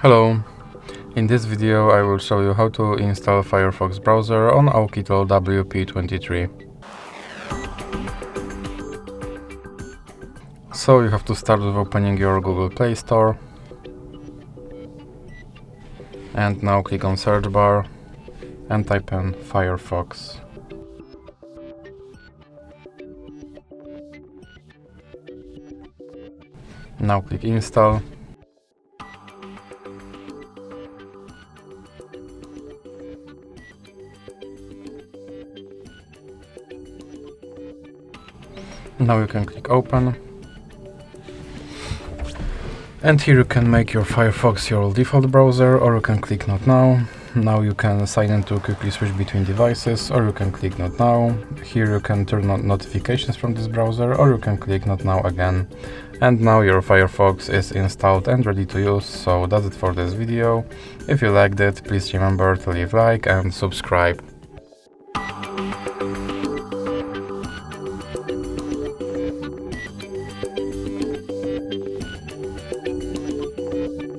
Hello, in this video I will show you how to install Firefox Browser on OUTKITEL WP23. So you have to start with opening your Google Play Store and now click on search bar and type in Firefox. Now click install. Now you can click open, and here you can make your Firefox your default browser, or you can click not now. Now you can sign in to quickly switch between devices, or you can click not now. Here you can turn on notifications from this browser, or you can click not now again. And now your Firefox is installed and ready to use. So that's it for this video. If you liked it, please remember to leave a like and subscribe.